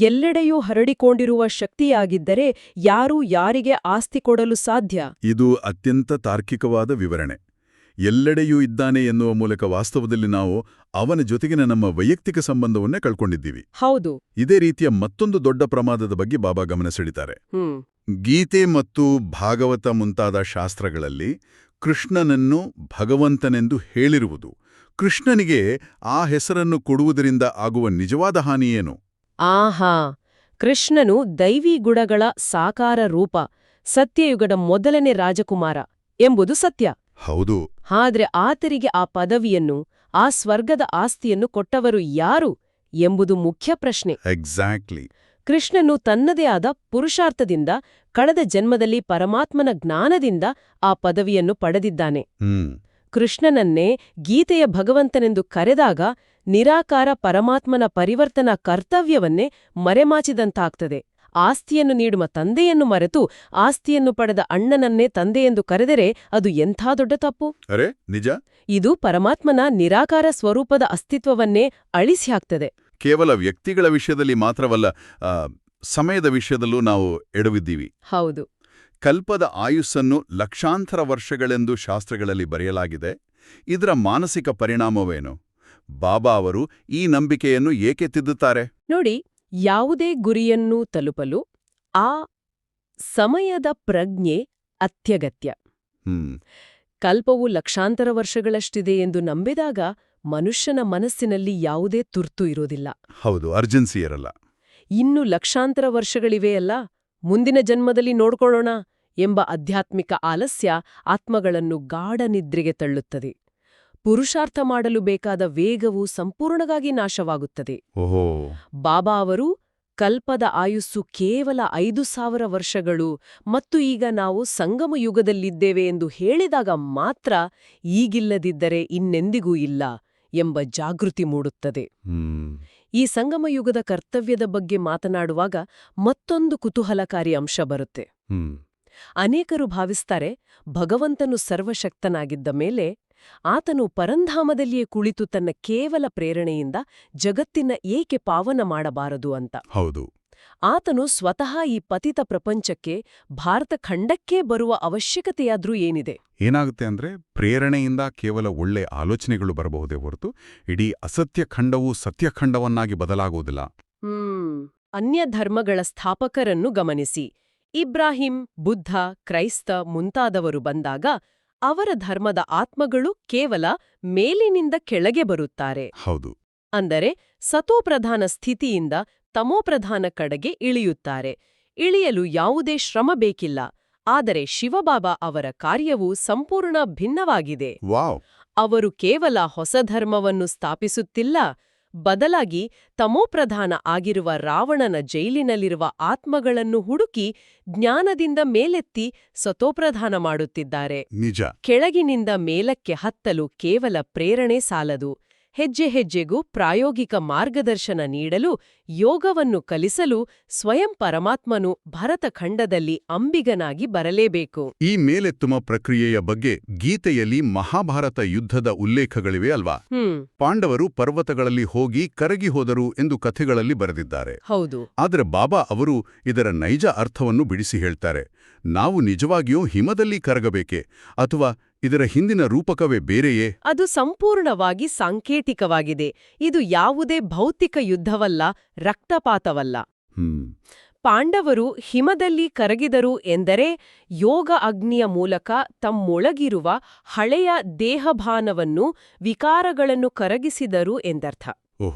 ಎಲ್ಲೆಡೆಯೂ ಹರಡಿಕೊಂಡಿರುವ ಶಕ್ತಿಯಾಗಿದ್ದರೆ ಯಾರೂ ಯಾರಿಗೆ ಆಸ್ತಿ ಕೊಡಲು ಸಾಧ್ಯ? ಇದು ಅತ್ಯಂತ ತಾರ್ಕಿಕವಾದ ವಿವರಣೆ. ಎಲ್ಲೆಡೆಯೂ ಇದ್ದಾನೆ ಎನ್ನುವ ಮೂಲಕ ವಾಸ್ತವದಲ್ಲಿ ನಾವು ಅವನ ಜೊತೆಗಿನ ನಮ್ಮ ವೈಯಕ್ತಿಕ ಸಂಬಂಧವನ್ನೇ ಕಳ್ಕೊಂಡಿದ್ದೀವಿ. ಹೌದು. ಇದೇ ರೀತಿಯ ಮತ್ತೊಂದು ದೊಡ್ಡ ಪ್ರಮಾದದ ಬಗ್ಗೆ ಬಾಬಾ ಗಮನ ಸೆಳೀತಾರೆ. ಗೀತೆ ಮತ್ತು ಭಾಗವತ ಮುಂತಾದ ಶಾಸ್ತ್ರಗಳಲ್ಲಿ ಕೃಷ್ಣನನ್ನು ಭಗವಂತನೆಂದು ಹೇಳಿರುವುದು, ಕೃಷ್ಣನಿಗೆ ಆ ಹೆಸರನ್ನು ಕೊಡುವುದರಿಂದ ಆಗುವ ನಿಜವಾದ ಹಾನಿಯೇನು? ಆಹಾ, ಕೃಷ್ಣನು ದೈವೀ ಗುಣಗಳ ಸಾಕಾರ ರೂಪ, ಸತ್ಯಯುಗದ ಮೊದಲನೇ ರಾಜಕುಮಾರ ಎಂಬುದು ಸತ್ಯ. ಹೌದು. ಆದ್ರೆ ಆತರಿಗೆ ಆ ಪದವಿಯನ್ನು, ಆ ಸ್ವರ್ಗದ ಆಸ್ತಿಯನ್ನು ಕೊಟ್ಟವರು ಯಾರು ಎಂಬುದು ಮುಖ್ಯ ಪ್ರಶ್ನೆ. ಎಕ್ಸಾಕ್ಟ್ಲಿ. ಕೃಷ್ಣನು ತನ್ನದೇ ಆದ ಪುರುಷಾರ್ಥದಿಂದ ಕಳೆದ ಜನ್ಮದಲ್ಲಿ ಪರಮಾತ್ಮನ ಜ್ಞಾನದಿಂದ ಆ ಪದವಿಯನ್ನು ಪಡೆದಿದ್ದಾನೆ. ಕೃಷ್ಣನನ್ನೇ ಗೀತೆಯ ಭಗವಂತನೆಂದು ಕರೆದಾಗ ನಿರಾಕಾರ ಪರಮಾತ್ಮನ ಪರಿವರ್ತನಾ ಕರ್ತವ್ಯವನ್ನೇ ಮರೆಮಾಚಿದಂತಾಗ್ತದೆ. ಆಸ್ತಿಯನ್ನು ನೀಡುವ ತಂದೆಯನ್ನು ಮರೆತು ಆಸ್ತಿಯನ್ನು ಪಡೆದ ಅಣ್ಣನನ್ನೇ ತಂದೆಯೆಂದು ಕರೆದರೆ ಅದು ಎಂಥ ದೊಡ್ಡ ತಪ್ಪು. ಅರೆ ನಿಜ. ಇದು ಪರಮಾತ್ಮನ ನಿರಾಕಾರ ಸ್ವರೂಪದ ಅಸ್ತಿತ್ವವನ್ನೇ ಅಳಿಸಿ ಹಾಕ್ತದೆ. ಕೇವಲ ವ್ಯಕ್ತಿಗಳ ವಿಷಯದಲ್ಲಿ ಮಾತ್ರವಲ್ಲ, ಸಮಯದ ವಿಷಯದಲ್ಲೂ ನಾವು ಎಡವಿದ್ದೀವಿ. ಹೌದು. ಕಲ್ಪದ ಆಯುಸ್ಸನ್ನು ಲಕ್ಷಾಂತರ ವರ್ಷಗಳೆಂದು ಶಾಸ್ತ್ರಗಳಲ್ಲಿ ಬರೆಯಲಾಗಿದೆ. ಇದರ ಮಾನಸಿಕ ಪರಿಣಾಮವೇನು? ಬಾಬಾ ಅವರು ಈ ನಂಬಿಕೆಯನ್ನು ಏಕೆ ತಿದ್ದುತ್ತಾರೆ? ನೋಡಿ, ಯಾವುದೇ ಗುರಿಯನ್ನು ತಲುಪಲು ಆ ಸಮಯದ ಪ್ರಜ್ಞೆ ಅತ್ಯಗತ್ಯ. ಕಲ್ಪವು ಲಕ್ಷಾಂತರ ವರ್ಷಗಳಷ್ಟಿದೆ ಎಂದು ನಂಬಿದಾಗ ಮನುಷ್ಯನ ಮನಸ್ಸಿನಲ್ಲಿ ಯಾವುದೇ ತುರ್ತು ಇರೋದಿಲ್ಲ. ಹೌದು, ಅರ್ಜೆನ್ಸಿ ಇರಲ್ಲ. ಇನ್ನು ಲಕ್ಷಾಂತರ ವರ್ಷಗಳಿವೆಯಲ್ಲ, ಮುಂದಿನ ಜನ್ಮದಲ್ಲಿ ನೋಡ್ಕೊಳ್ಳೋಣ ಎಂಬ ಆಧ್ಯಾತ್ಮಿಕ ಆಲಸ್ಯ ಆತ್ಮಗಳನ್ನು ಗಾಢ ನಿದ್ರೆಗೆ ತಳ್ಳುತ್ತದೆ. ಪುರುಷಾರ್ಥ ಮಾಡಲು ಬೇಕಾದ ವೇಗವು ಸಂಪೂರ್ಣವಾಗಿ ನಾಶವಾಗುತ್ತದೆ. ಬಾಬಾ ಅವರು ಕಲ್ಪದ ಆಯುಸ್ಸು ಕೇವಲ 5,000 ವರ್ಷಗಳು ಮತ್ತು ಈಗ ನಾವು ಸಂಗಮ ಯುಗದಲ್ಲಿದ್ದೇವೆ ಎಂದು ಹೇಳಿದಾಗ ಮಾತ್ರ ಈಗಿಲ್ಲದಿದ್ದರೆ ಇನ್ನೆಂದಿಗೂ ಇಲ್ಲ ಎಂಬ ಜಾಗೃತಿ ಮೂಡುತ್ತದೆ. ಈ ಸಂಗಮ ಯುಗದ ಕರ್ತವ್ಯದ ಬಗ್ಗೆ ಮಾತನಾಡುವಾಗ ಮತ್ತೊಂದು ಕುತೂಹಲಕಾರಿ ಅಂಶ ಬರುತ್ತೆ. ಅನೇಕರು ಭಾವಿಸ್ತಾರೆ, ಭಗವಂತನು ಸರ್ವಶಕ್ತನಾಗಿದ್ದ ಮೇಲೆ ಆತನು ಪರಂಧಾಮದಲ್ಲಿಯೇ ಕುಳಿತು ತನ್ನ ಕೇವಲ ಪ್ರೇರಣೆಯಿಂದ ಜಗತ್ತಿನ ಏಕೆ ಪಾವನ ಮಾಡಬಾರದು ಅಂತ. ಹೌದು. ಆತನು ಸ್ವತಃ ಈ ಪತಿತ ಪ್ರಪಂಚಕ್ಕೆ, ಭಾರತ ಖಂಡಕ್ಕೇ ಬರುವ ಅವಶ್ಯಕತೆಯಾದ್ರೂ ಏನಿದೆ? ಏನಾಗುತ್ತೆ ಅಂದ್ರೆ, ಪ್ರೇರಣೆಯಿಂದ ಕೇವಲ ಒಳ್ಳೆ ಆಲೋಚನೆಗಳು ಬರಬಹುದೇ ಹೊರತು ಇಡೀ ಅಸತ್ಯ ಖಂಡವು ಸತ್ಯಖಂಡವನ್ನಾಗಿ ಬದಲಾಗುವುದಿಲ್ಲ. ಅನ್ಯ ಧರ್ಮಗಳ ಸ್ಥಾಪಕರನ್ನು ಗಮನಿಸಿ. ಇಬ್ರಾಹಿಂ, ಬುದ್ಧ, ಕ್ರೈಸ್ತ ಮುಂತಾದವರು ಬಂದಾಗ ಅವರ ಧರ್ಮದ ಆತ್ಮಗಳು ಕೇವಲ ಮೇಲಿನಿಂದ ಕೆಳಗೆ ಬರುತ್ತಾರೆ. ಹೌದು. ಅಂದರೆ ಸತೋಪ್ರಧಾನ ಸ್ಥಿತಿಯಿಂದ ತಮೋಪ್ರಧಾನ ಕಡೆಗೆ ಇಳಿಯುತ್ತಾರೆ. ಇಳಿಯಲು ಯಾವುದೇ ಶ್ರಮ ಬೇಕಿಲ್ಲ. ಆದರೆ ಶಿವಬಾಬಾ ಅವರ ಕಾರ್ಯವು ಸಂಪೂರ್ಣ ಭಿನ್ನವಾಗಿದೆ. ಅವರು ಕೇವಲ ಹೊಸ ಧರ್ಮವನ್ನು ಸ್ಥಾಪಿಸುತ್ತಿಲ್ಲ, ಬದಲಾಗಿ ತಮೋಪ್ರಧಾನ ಆಗಿರುವ ರಾವಣನ ಜೈಲಿನಲ್ಲಿರುವ ಆತ್ಮಗಳನ್ನು ಹುಡುಕಿ ಜ್ಞಾನದಿಂದ ಮೇಲೆತ್ತಿ ಸತೋಪ್ರಧಾನ ಮಾಡುತ್ತಿದ್ದಾರೆ. ನಿಜ. ಕೆಳಗಿನಿಂದ ಮೇಲಕ್ಕೆ ಹತ್ತಲು ಕೇವಲ ಪ್ರೇರಣೆ ಸಾಲದು. ಹೆಜ್ಜೆ ಹೆಜ್ಜೆಗೂ ಪ್ರಾಯೋಗಿಕ ಮಾರ್ಗದರ್ಶನ ನೀಡಲು, ಯೋಗವನ್ನು ಕಲಿಸಲು ಸ್ವಯಂ ಪರಮಾತ್ಮನು ಭರತಖಂಡದಲ್ಲಿ ಅಂಬಿಗನಾಗಿ ಬರಲೇಬೇಕು. ಈ ಮೇಲೆತ್ತುವ ಪ್ರಕ್ರಿಯೆಯ ಬಗ್ಗೆ ಗೀತೆಯಲ್ಲಿ ಮಹಾಭಾರತ ಯುದ್ಧದ ಉಲ್ಲೇಖಗಳಿವೆ ಅಲ್ವಾ? ಪಾಂಡವರು ಪರ್ವತಗಳಲ್ಲಿ ಹೋಗಿ ಕರಗಿ ಹೋದರು ಎಂದು ಕಥೆಗಳಲ್ಲಿ ಬರೆದಿದ್ದಾರೆ. ಹೌದು. ಆದರೆ ಬಾಬಾ ಅವರು ಇದರ ನೈಜ ಅರ್ಥವನ್ನು ಬಿಡಿಸಿ ಹೇಳ್ತಾರೆ. ನಾವು ನಿಜವಾಗಿಯೂ ಹಿಮದಲ್ಲಿ ಕರಗಬೇಕೆ ಅಥವಾ ಇದರ ಹಿಂದಿನ ರೂಪಕವೇ ಬೇರೆಯೇ? ಅದು ಸಂಪೂರ್ಣವಾಗಿ ಸಾಂಕೇತಿಕವಾಗಿದೆ. ಇದು ಯಾವುದೇ ಭೌತಿಕ ಯುದ್ಧವಲ್ಲ, ರಕ್ತಪಾತವಲ್ಲ. ಪಾಂಡವರು ಹಿಮದಲ್ಲಿ ಕರಗಿದರು ಎಂದರೆ ಯೋಗ ಅಗ್ನಿಯ ಮೂಲಕ ತಮ್ಮೊಳಗಿರುವ ಹಳೆಯ ದೇಹಭಾನವನ್ನು, ವಿಕಾರಗಳನ್ನು ಕರಗಿಸಿದರು ಎಂದರ್ಥ.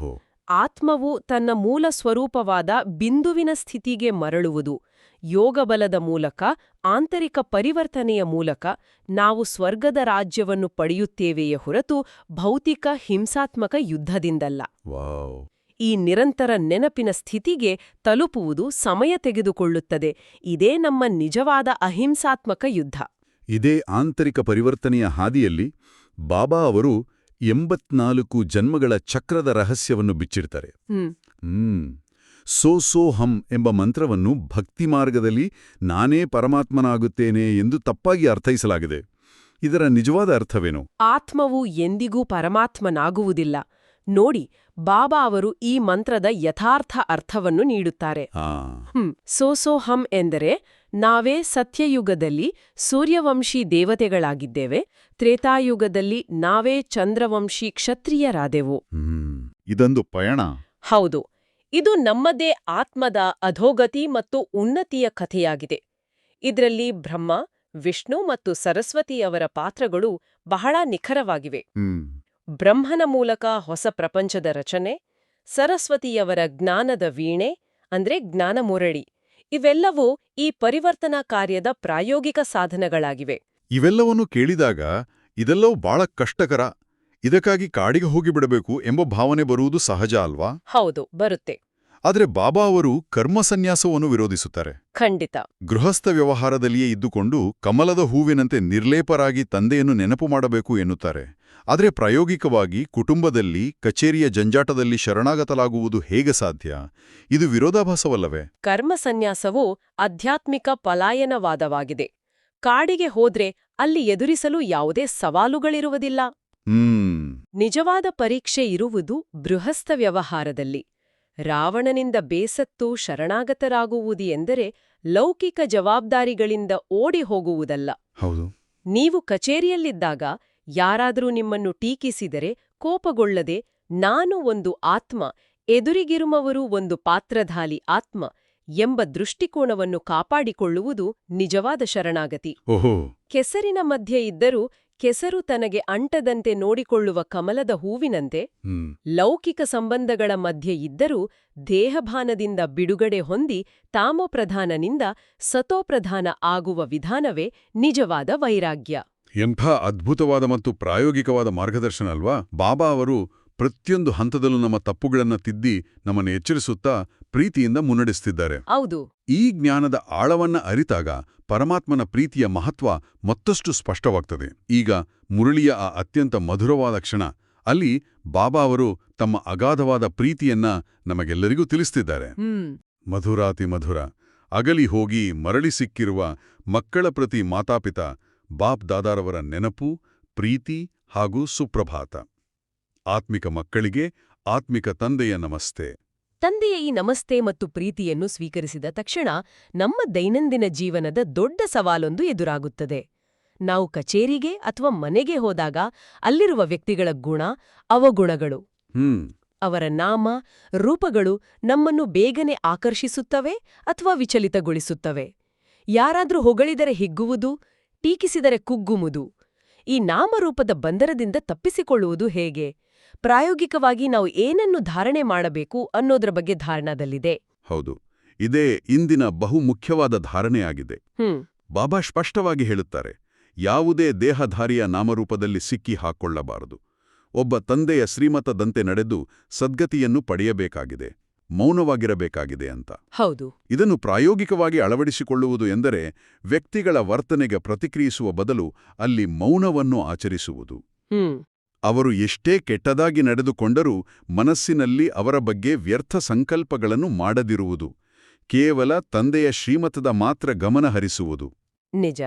ಆತ್ಮವು ತನ್ನ ಮೂಲ ಸ್ವರೂಪವಾದ ಬಿಂದುವಿನ ಸ್ಥಿತಿಗೆ ಮರಳುವುದು. ಯೋಗಬಲದ ಮೂಲಕ, ಆಂತರಿಕ ಪರಿವರ್ತನೆಯ ಮೂಲಕ ನಾವು ಸ್ವರ್ಗದ ರಾಜ್ಯವನ್ನು ಪಡೆಯುತ್ತೇವೆಯೇ ಹೊರತು ಭೌತಿಕ ಹಿಂಸಾತ್ಮಕ ಯುದ್ಧದಿಂದಲ್ಲ. ಈ ನಿರಂತರ ನೆನಪಿನ ಸ್ಥಿತಿಗೆ ತಲುಪುವುದು ಸಮಯ ತೆಗೆದುಕೊಳ್ಳುತ್ತದೆ. ಇದೇ ನಮ್ಮ ನಿಜವಾದ ಅಹಿಂಸಾತ್ಮಕ ಯುದ್ಧ. ಇದೇ ಆಂತರಿಕ ಪರಿವರ್ತನೆಯ ಹಾದಿಯಲ್ಲಿ ಬಾಬಾ ಅವರು 84 ಜನ್ಮಗಳ ಚಕ್ರದ ರಹಸ್ಯವನ್ನು ಬಿಚ್ಚಿಡ್ತಾರೆ. ಸೋಹಂ ಎಂಬ ಮಂತ್ರವನ್ನು ಭಕ್ತಿ ಮಾರ್ಗದಲ್ಲಿ ನಾನೇ ಪರಮಾತ್ಮನಾಗುತ್ತೇನೆ ಎಂದು ತಪ್ಪಾಗಿ ಅರ್ಥೈಸಲಾಗಿದೆ. ಇದರ ನಿಜವಾದ ಅರ್ಥವೇನು? ಆತ್ಮವು ಎಂದಿಗೂ ಪರಮಾತ್ಮನಾಗುವುದಿಲ್ಲ. ನೋಡಿ, ಬಾಬಾ ಅವರು ಈ ಮಂತ್ರದ ಯಥಾರ್ಥ ಅರ್ಥವನ್ನು ನೀಡುತ್ತಾರೆ. ಸೋಹಂ ಎಂದರೆ ನಾವೇ ಸತ್ಯಯುಗದಲ್ಲಿ ಸೂರ್ಯವಂಶಿ ದೇವತೆಗಳಾಗಿದ್ದೇವೆ, ತ್ರೇತಾಯುಗದಲ್ಲಿ ನಾವೇ ಚಂದ್ರವಂಶಿ ಕ್ಷತ್ರಿಯರಾದೆವು. ಇದೊಂದು ಪಯಣ. ಹೌದು, ಇದು ನಮ್ಮದೇ ಆತ್ಮದ ಅಧೋಗತಿ ಮತ್ತು ಉನ್ನತಿಯ ಕಥೆಯಾಗಿದೆ. ಇದರಲ್ಲಿ ಬ್ರಹ್ಮ, ವಿಷ್ಣು ಮತ್ತು ಸರಸ್ವತಿಯವರ ಪಾತ್ರಗಳು ಬಹಳ ನಿಖರವಾಗಿವೆ. ಬ್ರಹ್ಮನ ಮೂಲಕ ಹೊಸ ಪ್ರಪಂಚದ ರಚನೆ, ಸರಸ್ವತಿಯವರ ಜ್ಞಾನದ ವೀಣೆ ಅಂದ್ರೆ ಜ್ಞಾನ ಮುರಳಿ, ಇವೆಲ್ಲವೂ ಈ ಪರಿವರ್ತನಾ ಕಾರ್ಯದ ಪ್ರಾಯೋಗಿಕ ಸಾಧನಗಳಾಗಿವೆ. ಇವೆಲ್ಲವನ್ನೂ ಕೇಳಿದಾಗ ಇದೆಲ್ಲವೂ ಬಹಳ ಕಷ್ಟಕರ, ಇದಕ್ಕಾಗಿ ಕಾಡಿಗೆ ಹೋಗಿಬಿಡಬೇಕು ಎಂಬ ಭಾವನೆ ಬರುವುದು ಸಹಜ ಅಲ್ವಾ? ಹೌದು, ಬರುತ್ತೆ. ಆದರೆ ಬಾಬಾ ಅವರು ಕರ್ಮಸನ್ಯಾಸವನ್ನು ವಿರೋಧಿಸುತ್ತಾರೆ. ಖಂಡಿತ. ಗೃಹಸ್ಥ ವ್ಯವಹಾರದಲ್ಲಿಯೇ ಇದ್ದುಕೊಂಡು ಕಮಲದ ಹೂವಿನಂತೆ ನಿರ್ಲೇಪರಾಗಿ ತಂದೆಯನ್ನು ನೆನಪು ಮಾಡಬೇಕು ಎನ್ನುತ್ತಾರೆ. ಆದರೆ ಪ್ರಾಯೋಗಿಕವಾಗಿ ಕುಟುಂಬದಲ್ಲಿ, ಕಚೇರಿಯ ಜಂಜಾಟದಲ್ಲಿ ಶರಣಾಗತಲಾಗುವುದು ಹೇಗೆ ಸಾಧ್ಯ? ಇದು ವಿರೋಧಾಭಾಸವಲ್ಲವೇ? ಕರ್ಮಸನ್ಯಾಸವು ಆಧ್ಯಾತ್ಮಿಕ ಪಲಾಯನವಾದವಾಗಿದೆ. ಕಾಡಿಗೆ ಹೋದ್ರೆ ಅಲ್ಲಿ ಎದುರಿಸಲು ಯಾವುದೇ ಸವಾಲುಗಳಿರುವುದಿಲ್ಲ. ನಿಜವಾದ ಪರೀಕ್ಷೆ ಇರುವುದು ಬೃಹಸ್ಥ ವ್ಯವಹಾರದಲ್ಲಿ. ರಾವಣನಿಂದ ಬೇಸತ್ತು ಶರಣಾಗತರಾಗುವುದು ಎಂದರೆ ಲೌಕಿಕ ಜವಾಬ್ದಾರಿಗಳಿಂದ ಓಡಿ ಹೋಗುವುದಲ್ಲ. ಹೌದು. ನೀವು ಕಚೇರಿಯಲ್ಲಿದ್ದಾಗ ಯಾರಾದರೂ ನಿಮ್ಮನ್ನು ಟೀಕಿಸಿದರೆ ಕೋಪಗೊಳ್ಳದೆ, ನಾನು ಒಂದು ಆತ್ಮ, ಎದುರಿಗಿರುವವರು ಒಂದು ಪಾತ್ರಧಾಲಿ ಆತ್ಮ ಎಂಬ ದೃಷ್ಟಿಕೋನವನ್ನು ಕಾಪಾಡಿಕೊಳ್ಳುವುದು ನಿಜವಾದ ಶರಣಾಗತಿ. ಕೆಸರಿನ ಮಧ್ಯೆ ಇದ್ದರೂ ಕೆಸರು ತನಗೆ ಅಂಟದಂತೆ ನೋಡಿಕೊಳ್ಳುವ ಕಮಲದ ಹೂವಿನಂತೆ, ಲೌಕಿಕ ಸಂಬಂಧಗಳ ಮಧ್ಯೆ ಇದ್ದರೂ ದೇಹಭಾನದಿಂದ ಬಿಡುಗಡೆ ಹೊಂದಿ ತಾಮೋಪ್ರಧಾನನಿಂದ ಸತೋಪ್ರಧಾನ ಆಗುವ ವಿಧಾನವೇ ನಿಜವಾದ ವೈರಾಗ್ಯ. ಎಂಥ ಅದ್ಭುತವಾದ ಮತ್ತು ಪ್ರಾಯೋಗಿಕವಾದ ಮಾರ್ಗದರ್ಶನ ಅಲ್ವಾ? ಬಾಬಾ ಅವರು ಪ್ರತಿಯೊಂದು ಹಂತದಲ್ಲೂ ನಮ್ಮ ತಪ್ಪುಗಳನ್ನು ತಿದ್ದಿ ನಮ್ಮನ್ನು ಎಚ್ಚರಿಸುತ್ತಾ ಪ್ರೀತಿಯಿಂದ ಮುನ್ನಡೆಸುತ್ತಿದ್ದಾರೆ. ಹೌದು. ಈ ಜ್ಞಾನದ ಆಳವನ್ನ ಅರಿತಾಗ ಪರಮಾತ್ಮನ ಪ್ರೀತಿಯ ಮಹತ್ವ ಮತ್ತಷ್ಟು ಸ್ಪಷ್ಟವಾಗ್ತದೆ. ಈಗ ಮುರಳಿಯ ಆ ಅತ್ಯಂತ ಮಧುರವಾದ ಕ್ಷಣ, ಅಲ್ಲಿ ಬಾಬಾ ಅವರು ತಮ್ಮ ಅಗಾಧವಾದ ಪ್ರೀತಿಯನ್ನ ನಮಗೆಲ್ಲರಿಗೂ ತಿಳಿಸ್ತಿದ್ದಾರೆ. ಮಧುರಾತಿ ಮಧುರ, ಅಗಲಿ ಹೋಗಿ ಮರಳಿ ಸಿಕ್ಕಿರುವ ಮಕ್ಕಳ ಪ್ರತಿ ಮಾತಾಪಿತ ಬಾಪ್ ದಾದಾರವರ ನೆನಪು, ಪ್ರೀತಿ ಹಾಗೂ ಸುಪ್ರಭಾತ. ಆತ್ಮಿಕ ಮಕ್ಕಳಿಗೆ ಆತ್ಮಿಕ ತಂದೆಯ ನಮಸ್ತೆ. ತಂದೆಯ ಈ ನಮಸ್ತೆ ಮತ್ತು ಪ್ರೀತಿಯನ್ನು ಸ್ವೀಕರಿಸಿದ ತಕ್ಷಣ ನಮ್ಮ ದೈನಂದಿನ ಜೀವನದ ದೊಡ್ಡ ಸವಾಲೊಂದು ಎದುರಾಗುತ್ತದೆ. ನಾವು ಕಚೇರಿಗೆ ಅಥವಾ ಮನೆಗೆ ಹೋದಾಗ ಅಲ್ಲಿರುವ ವ್ಯಕ್ತಿಗಳ ಗುಣ, ಅವಗುಣಗಳು, ಅವರ ನಾಮ, ರೂಪಗಳು ನಮ್ಮನ್ನು ಬೇಗನೆ ಆಕರ್ಷಿಸುತ್ತವೆ ಅಥವಾ ವಿಚಲಿತಗೊಳಿಸುತ್ತವೆ. ಯಾರಾದ್ರೂ ಹೊಗಳಿದರೆ ಹಿಗ್ಗುವುದು, ಟೀಕಿಸಿದರೆ ಕುಗ್ಗುವುದು. ಈ ನಾಮರೂಪದ ಬಂಧನದಿಂದ ತಪ್ಪಿಸಿಕೊಳ್ಳುವುದು ಹೇಗೆ? ಪ್ರಾಯೋಗಿಕವಾಗಿ ನಾವು ಏನನ್ನು ಧಾರಣೆ ಮಾಡಬೇಕು ಅನ್ನೋದ್ರ ಬಗ್ಗೆ ಧಾರಣದಲ್ಲಿದೆ. ಹೌದು, ಇದೇ ಇಂದಿನ ಬಹುಮುಖ್ಯವಾದ ಧಾರಣೆಯಾಗಿದೆ. ಬಾಬಾ ಸ್ಪಷ್ಟವಾಗಿ ಹೇಳುತ್ತಾರೆ, ಯಾವುದೇ ದೇಹಧಾರಿಯ ನಾಮರೂಪದಲ್ಲಿ ಸಿಕ್ಕಿ ಹಾಕ್ಕೊಳ್ಳಬಾರದು. ಒಬ್ಬ ತಂದೆಯ ಶ್ರೀಮತದಂತೆ ನಡೆದು ಸದ್ಗತಿಯನ್ನು ಪಡೆಯಬೇಕಾಗಿದೆ, ಮೌನವಾಗಿರಬೇಕಾಗಿದೆ ಅಂತ. ಹೌದು. ಇದನ್ನು ಪ್ರಾಯೋಗಿಕವಾಗಿ ಅಳವಡಿಸಿಕೊಳ್ಳುವುದು ಎಂದರೆ ವ್ಯಕ್ತಿಗಳ ವರ್ತನೆಗೆ ಪ್ರತಿಕ್ರಿಯಿಸುವ ಬದಲು ಅಲ್ಲಿ ಮೌನವನ್ನು ಆಚರಿಸುವುದು. ಅವರು ಎಷ್ಟೇ ಕೆಟ್ಟದಾಗಿ ನಡೆದುಕೊಂಡರೂ ಮನಸ್ಸಿನಲ್ಲಿ ಅವರ ಬಗ್ಗೆ ವ್ಯರ್ಥ ಸಂಕಲ್ಪಗಳನ್ನು ಮಾಡದಿರುವುದು, ಕೇವಲ ತಂದೆಯ ಶ್ರೀಮತದ ಮಾತ್ರ ಗಮನ ಹರಿಸುವುದು. ನಿಜ.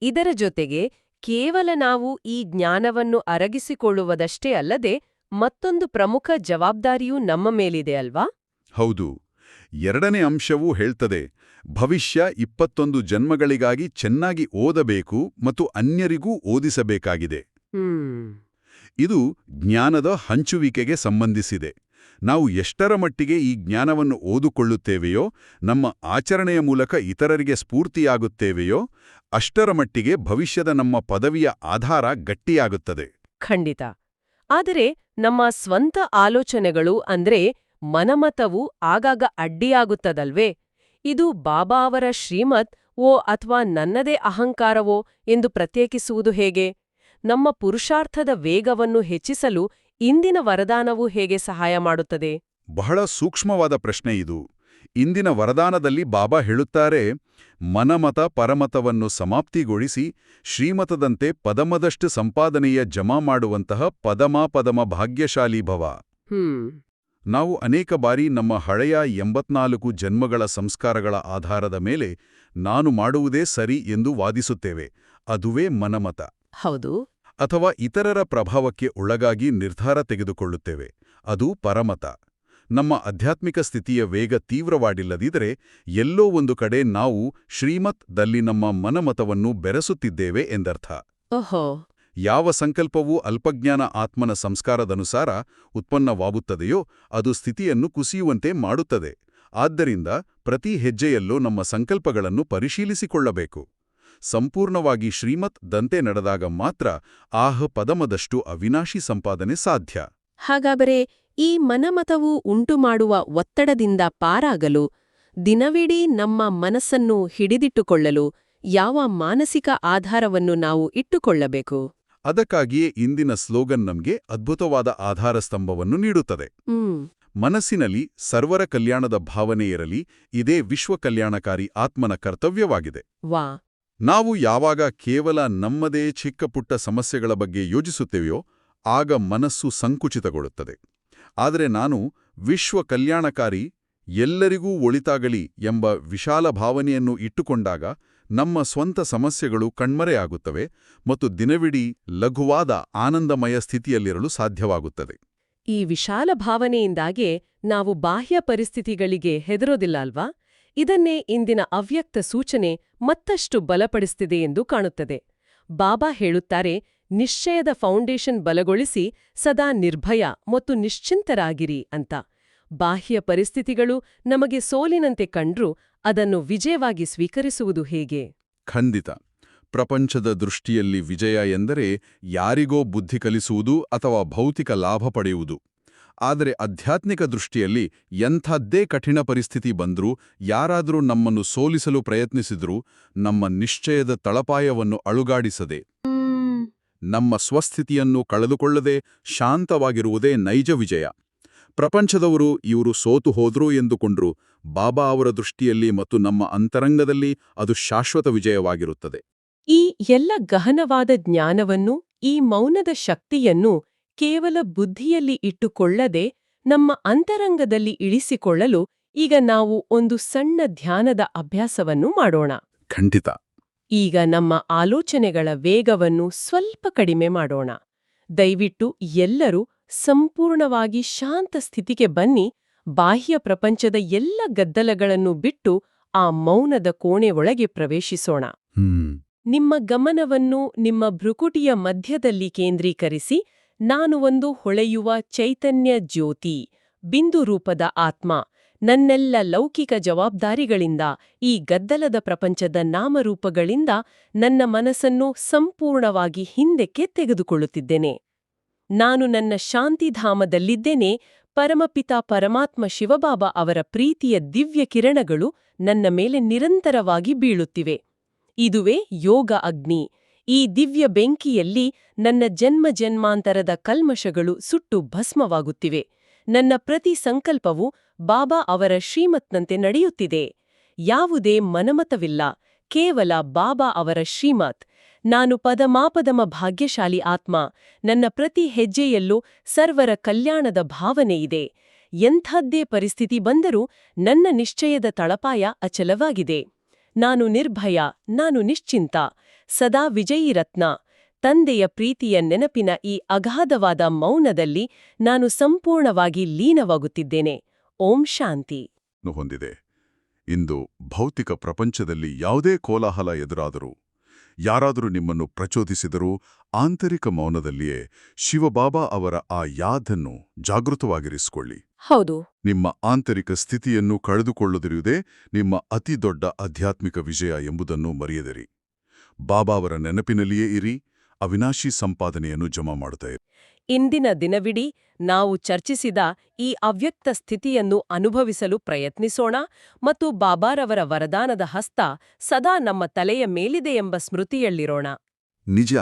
ಇದರ ಜೊತೆಗೆ ಕೇವಲ ನಾವು ಈ ಜ್ಞಾನವನ್ನು ಅರಗಿಸಿಕೊಳ್ಳುವುದಷ್ಟೇ ಅಲ್ಲದೆ ಮತ್ತೊಂದು ಪ್ರಮುಖ ಜವಾಬ್ದಾರಿಯೂ ನಮ್ಮ ಮೇಲಿದೆ ಅಲ್ವಾ? ಹೌದು. ಎರಡನೇ ಅಂಶವೂ ಹೇಳ್ತದೆ, ಭವಿಷ್ಯ 21 ಜನ್ಮಗಳಿಗಾಗಿ ಚೆನ್ನಾಗಿ ಓದಬೇಕು ಮತ್ತು ಅನ್ಯರಿಗೂ ಓದಿಸಬೇಕಾಗಿದೆ. ಇದು ಜ್ಞಾನದ ಹಂಚುವಿಕೆಗೆ ಸಂಬಂಧಿಸಿದೆ. ನಾವು ಎಷ್ಟರ ಮಟ್ಟಿಗೆ ಈ ಜ್ಞಾನವನ್ನು ಓದಿಕೊಳ್ಳುತ್ತೇವೆಯೋ, ನಮ್ಮ ಆಚರಣೆಯ ಮೂಲಕ ಇತರರಿಗೆ ಸ್ಫೂರ್ತಿಯಾಗುತ್ತೇವೆಯೋ, ಅಷ್ಟರ ಮಟ್ಟಿಗೆ ಭವಿಷ್ಯದ ನಮ್ಮ ಪದವಿಯ ಆಧಾರ ಗಟ್ಟಿಯಾಗುತ್ತದೆ. ಖಂಡಿತ. ಆದರೆ ನಮ್ಮ ಸ್ವಂತ ಆಲೋಚನೆಗಳು ಅಂದ್ರೆ ಮನಮತವು ಆಗಾಗ ಅಡ್ಡಿಯಾಗುತ್ತದಲ್ವೇ? ಇದು ಬಾಬಾ ಅವರ ಶ್ರೀಮತ್ ಓ ಅಥವಾ ನನ್ನದೇ ಅಹಂಕಾರವೋ ಎಂದು ಪ್ರತ್ಯೇಕಿಸುವುದು ಹೇಗೆ? ನಮ್ಮ ಪುರುಷಾರ್ಥದ ವೇಗವನ್ನು ಹೆಚ್ಚಿಸಲು ಇಂದಿನ ವರದಾನವು ಹೇಗೆ ಸಹಾಯ ಮಾಡುತ್ತದೆ? ಬಹಳ ಸೂಕ್ಷ್ಮವಾದ ಪ್ರಶ್ನೆ ಇದು. ಇಂದಿನ ವರದಾನದಲ್ಲಿ ಬಾಬಾ ಹೇಳುತ್ತಾರೆ, ಮನಮತ ಪರಮತವನ್ನು ಸಮಾಪ್ತಿಗೊಳಿಸಿ ಶ್ರೀಮತದಂತೆ ಪದಮದಷ್ಟು ಸಂಪಾದನೆಯ ಜಮಾ ಮಾಡುವಂತಹ ಪದಮಾಪದಮ ಭಾಗ್ಯಶಾಲಿ ಭವ. ನಾವು ಅನೇಕ ಬಾರಿ ನಮ್ಮ ಹಳೆಯ 84 ಜನ್ಮಗಳ ಸಂಸ್ಕಾರಗಳ ಆಧಾರದ ಮೇಲೆ ನಾನು ಮಾಡುವುದೇ ಸರಿ ಎಂದು ವಾದಿಸುತ್ತೇವೆ. ಅದುವೇ ಮನಮತ. ಹೌದು. ಅಥವಾ ಇತರರ ಪ್ರಭಾವಕ್ಕೆ ಒಳಗಾಗಿ ನಿರ್ಧಾರ ತೆಗೆದುಕೊಳ್ಳುತ್ತೇವೆ. ಅದು ಪರಮತ. ನಮ್ಮ ಆಧ್ಯಾತ್ಮಿಕ ಸ್ಥಿತಿಯ ವೇಗ ತೀವ್ರವಾಗಿಲ್ಲದಿದ್ದರೆ ಎಲ್ಲೋ ಒಂದು ಕಡೆ ನಾವು ಶ್ರೀಮತ್-ದಲ್ಲಿ ನಮ್ಮ ಮನಮತವನ್ನು ಬೆರೆಸುತ್ತಿದ್ದೇವೆ ಎಂದರ್ಥ. ಓಹೋ. ಯಾವ ಸಂಕಲ್ಪವೂ ಅಲ್ಪಜ್ಞಾನ ಆತ್ಮನ ಸಂಸ್ಕಾರದನುಸಾರ ಉತ್ಪನ್ನವಾಗುತ್ತದೆಯೋ ಅದು ಸ್ಥಿತಿಯನ್ನು ಕುಸಿಯುವಂತೆ ಮಾಡುತ್ತದೆ. ಆದ್ದರಿಂದ ಪ್ರತಿ ಹೆಜ್ಜೆಯಲ್ಲೂ ನಮ್ಮ ಸಂಕಲ್ಪಗಳನ್ನು ಪರಿಶೀಲಿಸಿಕೊಳ್ಳಬೇಕು. ಸಂಪೂರ್ಣವಾಗಿ ಶ್ರೀಮತ್-ದಂತೆ ನಡೆದಾಗ ಮಾತ್ರ ಪದಮದಷ್ಟು ಅವಿನಾಶಿ ಸಂಪಾದನೆ ಸಾಧ್ಯ. ಹಾಗಾದರೆ ಈ ಮನಮತವು ಉಂಟುಮಾಡುವ ಒತ್ತಡದಿಂದ ಪಾರಾಗಲು, ದಿನವಿಡೀ ನಮ್ಮ ಮನಸ್ಸನ್ನು ಹಿಡಿದಿಟ್ಟುಕೊಳ್ಳಲು ಯಾವ ಮಾನಸಿಕ ಆಧಾರವನ್ನು ನಾವು ಇಟ್ಟುಕೊಳ್ಳಬೇಕು? ಅದಕ್ಕಾಗಿಯೇ ಇಂದಿನ ಸ್ಲೋಗನ್ ನಮಗೆ ಅದ್ಭುತವಾದ ಆಧಾರಸ್ತಂಭವನ್ನು ನೀಡುತ್ತದೆ. ಮನಸ್ಸಿನಲ್ಲಿ ಸರ್ವರ ಕಲ್ಯಾಣದ ಭಾವನೆ ಇರಲಿ, ಇದೇ ವಿಶ್ವ ಕಲ್ಯಾಣಕಾರಿ ಆತ್ಮನ ಕರ್ತವ್ಯವಾಗಿದೆ. ವಾ. ನಾವು ಯಾವಾಗ ಕೇವಲ ನಮ್ಮದೇ ಚಿಕ್ಕಪುಟ್ಟ ಸಮಸ್ಯೆಗಳ ಬಗ್ಗೆ ಯೋಚಿಸುತ್ತೇವೆಯೋ ಆಗ ಮನಸ್ಸು ಸಂಕುಚಿತಗೊಳ್ಳುತ್ತದೆ. ಆದರೆ ನಾನು ವಿಶ್ವ ಕಲ್ಯಾಣಕಾರಿ, ಎಲ್ಲರಿಗೂ ಒಳಿತಾಗಲಿ ಎಂಬ ವಿಶಾಲ ಭಾವನೆಯನ್ನು ಇಟ್ಟುಕೊಂಡಾಗ ನಮ್ಮ ಸ್ವಂತ ಸಮಸ್ಯೆಗಳು ಕಣ್ಮರೆಯಾಗುತ್ತವೆ ಮತ್ತು ದಿನವಿಡೀ ಲಘುವಾದ ಆನಂದಮಯ ಸ್ಥಿತಿಯಲ್ಲಿರಲು ಸಾಧ್ಯವಾಗುತ್ತದೆ. ಈ ವಿಶಾಲ ಭಾವನೆಯಿಂದಾಗೆ ನಾವು ಬಾಹ್ಯ ಪರಿಸ್ಥಿತಿಗಳಿಗೆ ಹೆದರೋದಿಲ್ಲ ಅಲ್ವಾ? ಇದನ್ನೇ ಇಂದಿನ ಅವ್ಯಕ್ತ ಸೂಚನೆ ಮತ್ತಷ್ಟು ಬಲಪಡಿಸುತ್ತಿದೆ ಎಂದು ಕಾಣುತ್ತದೆ. ಬಾಬಾ ಹೇಳುತ್ತಾರೆ, ನಿಶ್ಚಯದ ಫೌಂಡೇಶನ್ ಬಲಗೊಳಿಸಿ ಸದಾ ನಿರ್ಭಯ ಮತ್ತು ನಿಶ್ಚಿಂತರಾಗಿರಿ ಅಂತ. ಬಾಹ್ಯ ಪರಿಸ್ಥಿತಿಗಳು ನಮಗೆ ಸೋಲಿನಂತೆ ಕಂಡ್ರೂ ಅದನ್ನು ವಿಜಯವಾಗಿ ಸ್ವೀಕರಿಸುವುದು ಹೇಗೆ? ಖಂಡಿತ. ಪ್ರಪಂಚದ ದೃಷ್ಟಿಯಲ್ಲಿ ವಿಜಯ ಎಂದರೆ ಯಾರಿಗೋ ಬುದ್ಧಿ ಕಲಿಸುವುದು ಅಥವಾ ಭೌತಿಕ ಲಾಭ ಪಡೆಯುವುದು. ಆದರೆ ಆಧ್ಯಾತ್ಮಿಕ ದೃಷ್ಟಿಯಲ್ಲಿ ಎಂಥದ್ದೇ ಕಠಿಣ ಪರಿಸ್ಥಿತಿ ಬಂದ್ರೂ, ಯಾರಾದರೂ ನಮ್ಮನ್ನು ಸೋಲಿಸಲು ಪ್ರಯತ್ನಿಸಿದ್ರೂ ನಮ್ಮ ನಿಶ್ಚಯದ ತಳಪಾಯವನ್ನು ಅಳುಗಾಡಿಸದೆ, ನಮ್ಮ ಸ್ವಸ್ಥಿತಿಯನ್ನು ಕಳೆದುಕೊಳ್ಳದೆ ಶಾಂತವಾಗಿರುವುದೇ ನೈಜ ವಿಜಯ. ಪ್ರಪಂಚದವರು ಇವರು ಸೋತು ಹೋದ್ರು ಎಂದುಕೊಂಡ್ರು, ಬಾಬಾ ಅವರ ದೃಷ್ಟಿಯಲ್ಲಿ ಮತ್ತು ನಮ್ಮ ಅಂತರಂಗದಲ್ಲಿ ಅದು ಶಾಶ್ವತ ವಿಜಯವಾಗಿರುತ್ತದೆ. ಈ ಎಲ್ಲ ಗಹನವಾದ ಜ್ಞಾನವನ್ನು, ಈ ಮೌನದ ಶಕ್ತಿಯನ್ನು ಕೇವಲ ಬುದ್ಧಿಯಲ್ಲಿ ಇಟ್ಟುಕೊಳ್ಳದೆ ನಮ್ಮ ಅಂತರಂಗದಲ್ಲಿ ಇಳಿಸಿಕೊಳ್ಳಲು ಈಗ ನಾವು ಒಂದು ಸಣ್ಣ ಧ್ಯಾನದ ಅಭ್ಯಾಸವನ್ನು ಮಾಡೋಣ. ಖಂಡಿತ. ಈಗ ನಮ್ಮ ಆಲೋಚನೆಗಳ ವೇಗವನ್ನು ಸ್ವಲ್ಪ ಕಡಿಮೆ ಮಾಡೋಣ. ದಯವಿಟ್ಟು ಎಲ್ಲರೂ ಸಂಪೂರ್ಣವಾಗಿ ಶಾಂತ ಸ್ಥಿತಿಗೆ ಬನ್ನಿ. ಬಾಹ್ಯ ಪ್ರಪಂಚದ ಎಲ್ಲ ಗದ್ದಲಗಳನ್ನು ಬಿಟ್ಟು ಆ ಮೌನದ ಕೋಣೆ ಒಳಗೆ ಪ್ರವೇಶಿಸೋಣ. ನಿಮ್ಮ ಗಮನವನ್ನು ನಿಮ್ಮ ಭ್ರುಕುಟಿಯ ಮಧ್ಯದಲ್ಲಿ ಕೇಂದ್ರೀಕರಿಸಿ, ನಾನು ಒಂದು ಹೊಳೆಯುವ ಚೈತನ್ಯ ಜ್ಯೋತಿ, ಬಿಂದು ರೂಪದ ಆತ್ಮ, ನನ್ನೆಲ್ಲ ಲೌಕಿಕ ಜವಾಬ್ದಾರಿಗಳಿಂದ, ಈ ಗದ್ದಲದ ಪ್ರಪಂಚದ ನಾಮರೂಪಗಳಿಂದ ನನ್ನ ಮನಸ್ಸನ್ನು ಸಂಪೂರ್ಣವಾಗಿ ಹಿಂದಕ್ಕೆ ತೆಗೆದುಕೊಳ್ಳುತ್ತಿದ್ದೇನೆ. ನಾನು ನನ್ನ ಶಾಂತಿಧಾಮದಲ್ಲಿದ್ದೇನೆ. ಪರಮಪಿತಾ ಪರಮಾತ್ಮ ಶಿವಬಾಬಾ ಅವರ ಪ್ರೀತಿಯ ದಿವ್ಯ ಕಿರಣಗಳು ನನ್ನ ಮೇಲೆ ನಿರಂತರವಾಗಿ ಬೀಳುತ್ತಿವೆ. ಇದುವೇ ಯೋಗ ಅಗ್ನಿ. ಈ ದಿವ್ಯ ಬೆಂಕಿಯಲ್ಲಿ ನನ್ನ ಜನ್ಮ ಜನ್ಮಾಂತರದ ಕಲ್ಮಶಗಳು ಸುಟ್ಟು ಭಸ್ಮವಾಗುತ್ತಿವೆ. ನನ್ನ ಪ್ರತಿ ಸಂಕಲ್ಪವು ಬಾಬಾ ಅವರ ಶ್ರೀಮತ್ನಂತೆ ನಡೆಯುತ್ತಿದೆ. ಯಾವುದೇ ಮನಮತವಿಲ್ಲ, ಕೇವಲ ಬಾಬಾ ಅವರ ಶ್ರೀಮತ್. ನಾನು ಪದಮಾಪದಮ ಭಾಗ್ಯಶಾಲಿ ಆತ್ಮ. ನನ್ನ ಪ್ರತಿ ಹೆಜ್ಜೆಯಲ್ಲೂ ಸರ್ವರ ಕಲ್ಯಾಣದ ಭಾವನೆಯಿದೆ. ಎಂಥದ್ದೇ ಪರಿಸ್ಥಿತಿ ಬಂದರೂ ನನ್ನ ನಿಶ್ಚಯದ ತಳಪಾಯ ಅಚಲವಾಗಿದೆ. ನಾನು ನಿರ್ಭಯ, ನಾನು ನಿಶ್ಚಿಂತ, ಸದಾ ವಿಜಯೀ ರತ್ನ. ತಂದೆಯ ಪ್ರೀತಿಯ ನೆನಪಿನ ಈ ಅಗಾಧವಾದ ಮೌನದಲ್ಲಿ ನಾನು ಸಂಪೂರ್ಣವಾಗಿ ಲೀನವಾಗುತ್ತಿದ್ದೇನೆ. ಓಂ ಶಾಂತಿ. ಹೊಂದಿದೆ. ಇಂದು ಭೌತಿಕ ಪ್ರಪಂಚದಲ್ಲಿ ಯಾವುದೇ ಕೋಲಾಹಲ ಎದುರಾದರೂ, ಯಾರಾದರೂ ನಿಮ್ಮನ್ನು ಪ್ರಚೋದಿಸಿದರೂ, ಆಂತರಿಕ ಮೌನದಲ್ಲಿಯೇ ಶಿವಬಾಬಾ ಅವರ ಆ ಯಾದನ್ನು ಜಾಗೃತವಾಗಿರಿಸಿಕೊಳ್ಳಿ. ಹೌದು. ನಿಮ್ಮ ಆಂತರಿಕ ಸ್ಥಿತಿಯನ್ನು ಕಳೆದುಕೊಳ್ಳದಿರುವುದೇ ನಿಮ್ಮ ಅತಿ ದೊಡ್ಡ ಆಧ್ಯಾತ್ಮಿಕ ವಿಜಯ ಎಂಬುದನ್ನು ಮರೆಯದಿರಿ. ಬಾಬಾ ಅವರ ನೆನಪಿನಲ್ಲಿಯೇ ಇರಿ. ಅವಿನಾಶಿ ಸಂಪಾದನೆಯನ್ನು ಜಮಾ ಮಾಡುತ್ತಾರೆ. ಇಂದಿನ ದಿನವಿಡೀ ನಾವು ಚರ್ಚಿಸಿದ ಈ ಅವ್ಯಕ್ತ ಸ್ಥಿತಿಯನ್ನು ಅನುಭವಿಸಲು ಪ್ರಯತ್ನಿಸೋಣ ಮತ್ತು ಬಾಬಾರವರ ವರದಾನದ ಹಸ್ತ ಸದಾ ನಮ್ಮ ತಲೆಯ ಮೇಲಿದೆ ಎಂಬ ಸ್ಮೃತಿಯಲ್ಲಿರೋಣ. ನಿಜ,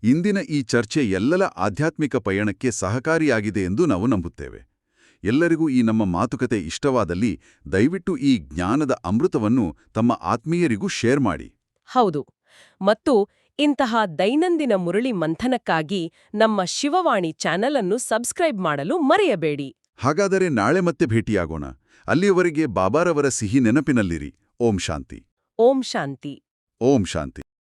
ಇಂದಿನ ಈ ಚರ್ಚೆ ಎಲ್ಲರ ಆಧ್ಯಾತ್ಮಿಕ ಪಯಣಕ್ಕೆ ಸಹಕಾರಿಯಾಗಿದೆ ಎಂದು ನಾವು ನಂಬುತ್ತೇವೆ. ಎಲ್ಲರಿಗೂ ಈ ನಮ್ಮ ಮಾತುಕತೆ ಇಷ್ಟವಾದಲ್ಲಿ ದಯವಿಟ್ಟು ಈ ಜ್ಞಾನದ ಅಮೃತವನ್ನು ತಮ್ಮ ಆತ್ಮೀಯರಿಗೂ ಶೇರ್ ಮಾಡಿ. ಹೌದು. ಮತ್ತು ಇಂತಹ ದೈನಂದಿನ ಮುರಳಿ ಮಂಥನಕ್ಕಾಗಿ ನಮ್ಮ ಶಿವವಾಣಿ ಚಾನೆಲ್ ಅನ್ನು ಸಬ್ಸ್ಕ್ರೈಬ್ ಮಾಡಲು ಮರೆಯಬೇಡಿ. ಹಾಗಾದರೆ ನಾಳೆ ಮತ್ತೆ ಭೇಟಿಯಾಗೋಣ. ಅಲ್ಲಿಯವರೆಗೆ ಬಾಬಾರವರ ಸಿಹಿ ನೆನಪಿನಲ್ಲಿರಿ. ಓಂ ಶಾಂತಿ. ಓಂ ಶಾಂತಿ. ಓಂ ಶಾಂತಿ.